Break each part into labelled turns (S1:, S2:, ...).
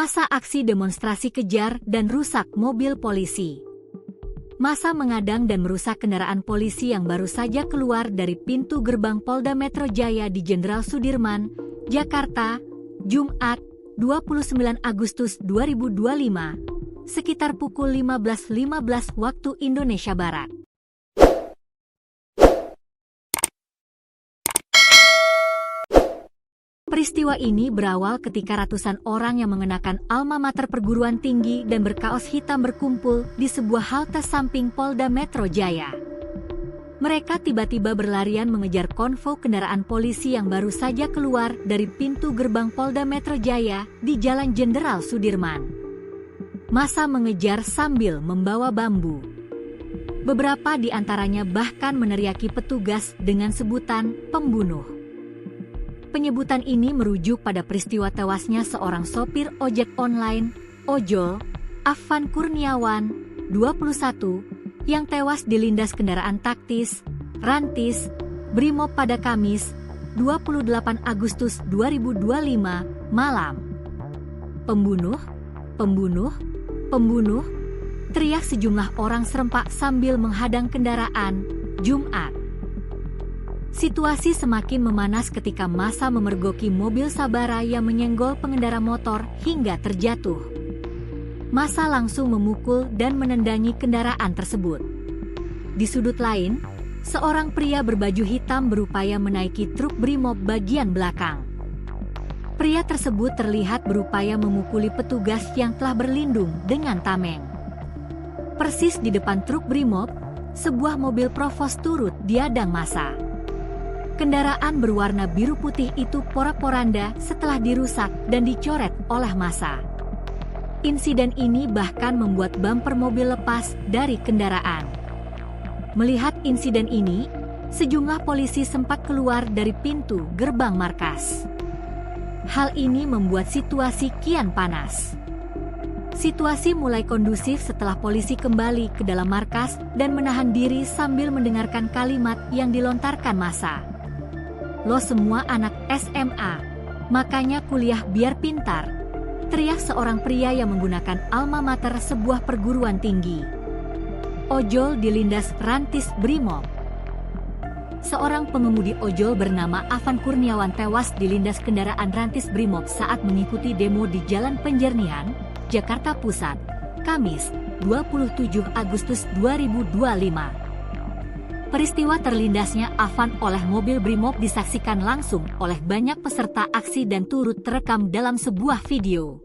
S1: Masa aksi demonstrasi kejar dan rusak mobil polisi. Massa mengadang dan merusak kendaraan polisi yang baru saja keluar dari pintu gerbang Polda Metro Jaya di Jenderal Sudirman, Jakarta, Jumat, 29 Agustus 2025, sekitar pukul 15.15 waktu Indonesia Barat. Peristiwa ini berawal ketika ratusan orang yang mengenakan alma mater perguruan tinggi dan berkaos hitam berkumpul di sebuah halte samping Polda Metro Jaya. Mereka tiba-tiba berlarian mengejar konvoi kendaraan polisi yang baru saja keluar dari pintu gerbang Polda Metro Jaya di Jalan Jenderal Sudirman. Massa mengejar sambil membawa bambu. Beberapa di antaranya bahkan meneriaki petugas dengan sebutan pembunuh. Penyebutan ini merujuk pada peristiwa tewasnya seorang sopir ojek online, ojol, Afan Kurniawan, 21, yang tewas dilindas kendaraan taktis, Rantis, Brimob pada Kamis, 28 Agustus 2025, malam. Pembunuh, pembunuh, pembunuh, teriak sejumlah orang serempak sambil menghadang kendaraan, Jumat. Situasi semakin memanas ketika massa memergoki mobil Sabara yang menyenggol pengendara motor hingga terjatuh. Massa langsung memukul dan menendangi kendaraan tersebut. Di sudut lain, seorang pria berbaju hitam berupaya menaiki truk Brimob bagian belakang. Pria tersebut terlihat berupaya memukuli petugas yang telah berlindung dengan tameng. Persis di depan truk Brimob, sebuah mobil Provos turut diadang massa. Kendaraan berwarna biru putih itu porak-poranda setelah dirusak dan dicoret oleh massa. Insiden ini bahkan membuat bumper mobil lepas dari kendaraan. Melihat insiden ini, sejumlah polisi sempat keluar dari pintu gerbang markas. Hal ini membuat situasi kian panas. Situasi mulai kondusif setelah polisi kembali ke dalam markas dan menahan diri sambil mendengarkan kalimat yang dilontarkan massa. "Lo semua anak SMA, makanya kuliah biar pintar," teriak seorang pria yang menggunakan alma mater sebuah perguruan tinggi. Ojol dilindas Rantis Brimob. Seorang pengemudi ojol bernama Afan Kurniawan tewas dilindas kendaraan Rantis Brimob saat mengikuti demo di Jalan Penjernihan, Jakarta Pusat, Kamis, 27 Agustus 2025. Peristiwa terlindasnya Afan oleh mobil Brimob disaksikan langsung oleh banyak peserta aksi dan turut terekam dalam sebuah video.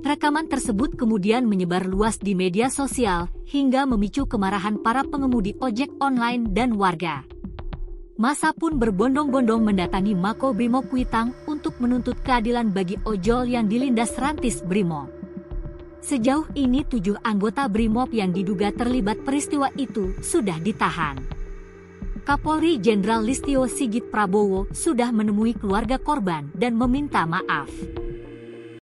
S1: Rekaman tersebut kemudian menyebar luas di media sosial hingga memicu kemarahan para pengemudi ojek online dan warga. Massa pun berbondong-bondong mendatangi Mako Brimob Kuitang untuk menuntut keadilan bagi ojol yang dilindas Rantis Brimob. Sejauh ini 7 anggota Brimob yang diduga terlibat peristiwa itu sudah ditahan. Kapolri Jenderal Listio Sigit Prabowo sudah menemui keluarga korban dan meminta maaf.